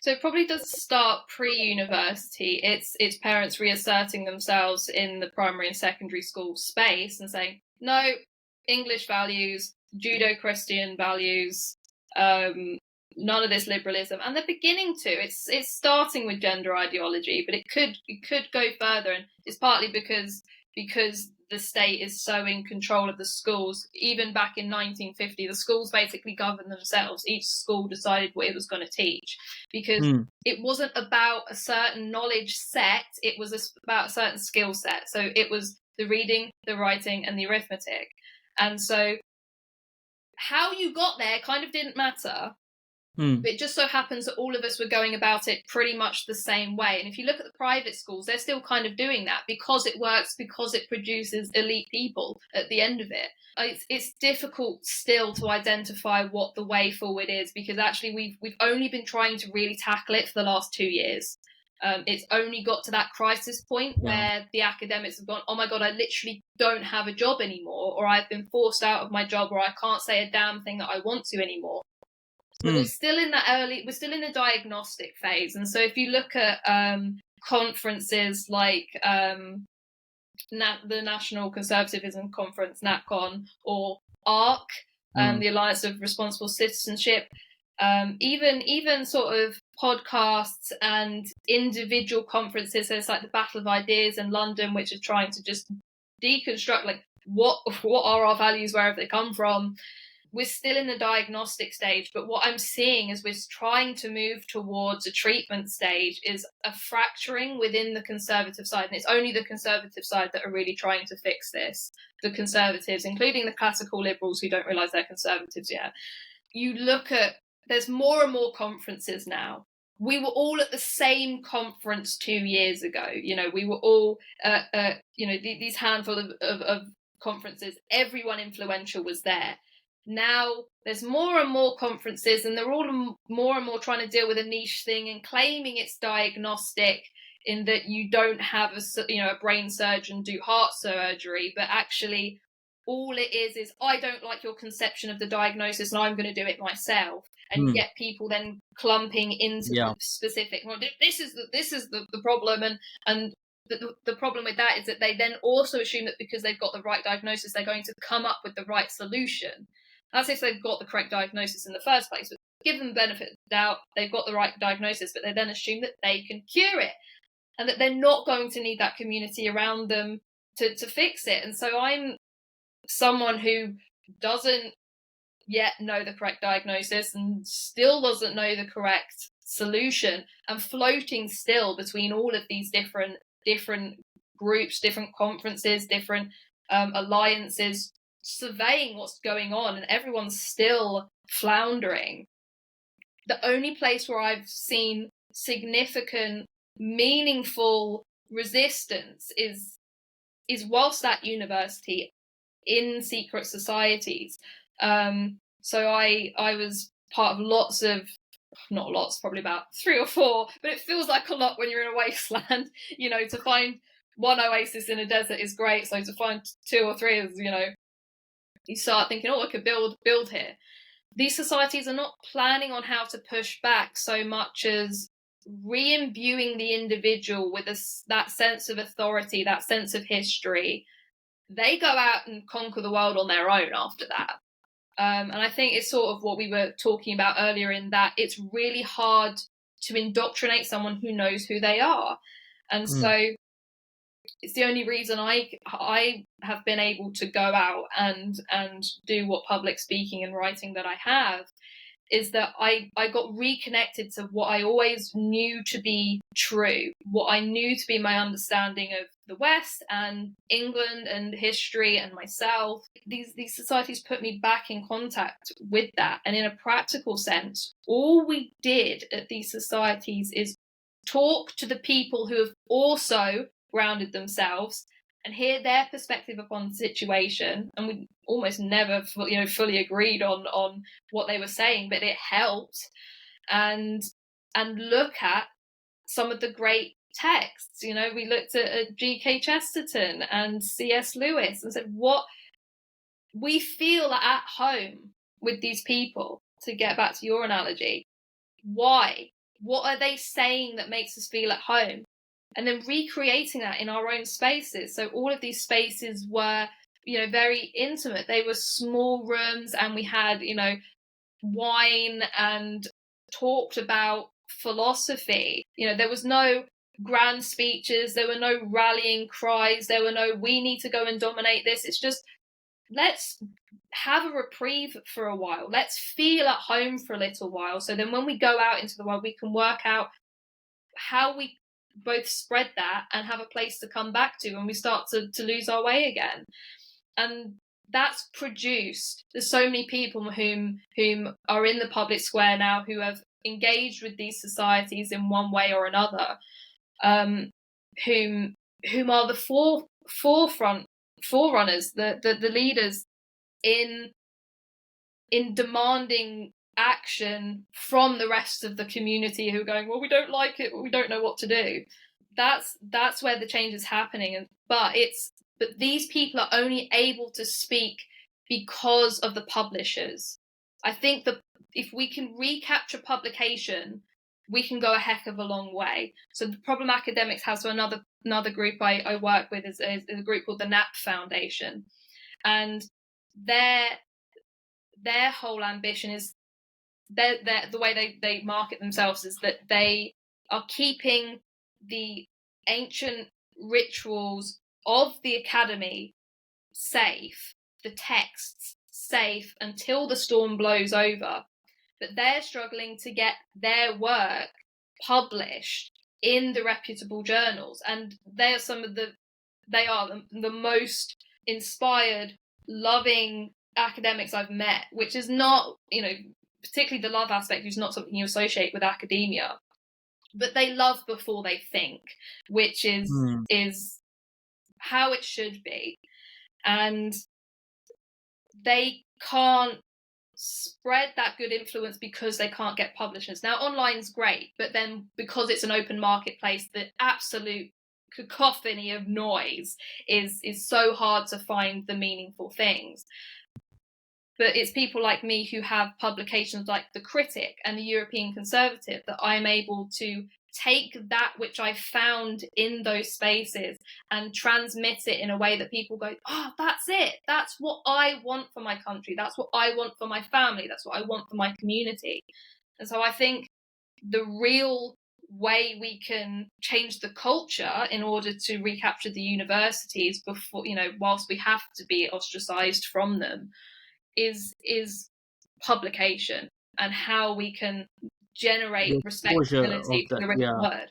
So it probably does start pre-university. It's parents reasserting themselves in the primary and secondary school space and saying, no, English values, Judeo-Christian values, none of this liberalism. And they're beginning to. It's starting with gender ideology, but it could go further, and it's partly because the state is so in control of the schools. Even back in 1950, the schools basically governed themselves. Each school decided what it was going to teach, because it wasn't about a certain knowledge set, it was about a certain skill set. So it was the reading, the writing, and the arithmetic. And so how you got there kind of didn't matter. But it just so happens that all of us were going about it pretty much the same way. And if you look at the private schools, they're still kind of doing that because it works, because it produces elite people at the end of it. It's difficult still to identify what the way forward is, because actually we've only been trying to really tackle it for the last 2 years. It's only got to that crisis point where the academics have gone, oh my God, I literally don't have a job anymore, or I've been forced out of my job, or I can't say a damn thing that I want to anymore. So we're still in the diagnostic phase. And so if you look at conferences like the National Conservatism Conference, NatCon, or ARC, the Alliance of Responsible Citizenship, even sort of podcasts and individual conferences, so it's like the Battle of Ideas in London, which is trying to just deconstruct like what are our values, where have they come from. We're still in the diagnostic stage, but what I'm seeing as we're trying to move towards a treatment stage is a fracturing within the conservative side. And it's only the conservative side that are really trying to fix this. The conservatives, including the classical liberals who don't realise they're conservatives yet. You look at, there's more and more conferences now. We were all at the same conference 2 years ago. We were all, these handful of conferences. Everyone influential was there. Now there's more and more conferences, and they're all more and more trying to deal with a niche thing and claiming it's diagnostic, in that you don't have a brain surgeon do heart surgery, but actually all it is I don't like your conception of the diagnosis and I'm going to do it myself. And you get people then clumping into the specific, well, this is the problem, and the problem with that is that they then also assume that because they've got the right diagnosis, they're going to come up with the right solution. That's if they've got the correct diagnosis in the first place. But give them the benefit of the doubt, they've got the right diagnosis, but they then assume that they can cure it and that they're not going to need that community around them to fix it. And so I'm someone who doesn't yet know the correct diagnosis and still doesn't know the correct solution, and floating still between all of these different groups, different conferences, different alliances, surveying what's going on, and everyone's still floundering. The only place where I've seen significant, meaningful resistance is whilst at university in secret societies. So I was part of not lots, probably about 3 or 4, but it feels like a lot when you're in a wasteland. To find one oasis in a desert is great, so to find 2 or 3 is, you start thinking, I could build here. These societies are not planning on how to push back so much as re-imbuing the individual with that sense of authority, that sense of history. They go out and conquer the world on their own after that. And I think it's sort of what we were talking about earlier, in that it's really hard to indoctrinate someone who knows who they are. And so it's the only reason I have been able to go out and do what public speaking and writing that I have, is that I got reconnected to what I always knew to be true, what I knew to be my understanding of the West and England and history and myself. These societies put me back in contact with that. And in a practical sense, all we did at these societies is talk to the people who have also grounded themselves and hear their perspective upon the situation. And we almost never fully agreed on what they were saying, but it helped. And look at some of the great texts. We looked at G.K. Chesterton and C.S. Lewis and said, what we feel at home with these people, to get back to your analogy. Why? What are they saying that makes us feel at home? And then recreating that in our own spaces. So all of these spaces were, very intimate. They were small rooms, and we had, wine and talked about philosophy. There was no grand speeches, there were no rallying cries, there were no "we need to go and dominate this." It's just, let's have a reprieve for a while. Let's feel at home for a little while. So then when we go out into the world, we can work out how we both spread that and have a place to come back to when we start to lose our way again. And that's produced, there's so many people whom are in the public square now who have engaged with these societies in one way or another, whom are the forerunners, the leaders in demanding action from the rest of the community, who are going, well, we don't like it, we don't know what to do. That's where the change is happening. But these people are only able to speak because of the publishers. I think that if we can recapture publication, we can go a heck of a long way. So the Problem Academics has another group I work with is a group called the NAP Foundation, and their whole ambition is, the way they market themselves is that they are keeping the ancient rituals of the academy safe, the texts safe, until the storm blows over. But they're struggling to get their work published in the reputable journals, and they are the most inspired, loving academics I've met, which is not, particularly the love aspect is not something you associate with academia. But they love before they think, which is how it should be. And they can't spread that good influence because they can't get publishers. Now, online's great, but then because it's an open marketplace, the absolute cacophony of noise is so hard to find the meaningful things. But it's people like me who have publications like The Critic and The European Conservative that I'm able to take that which I found in those spaces and transmit it in a way that people go, oh, that's it. That's what I want for my country. That's what I want for my family. That's what I want for my community. And so I think the real way we can change the culture in order to recapture the universities before, whilst we have to be ostracized from them, is publication, and how we can generate respectability for the written word.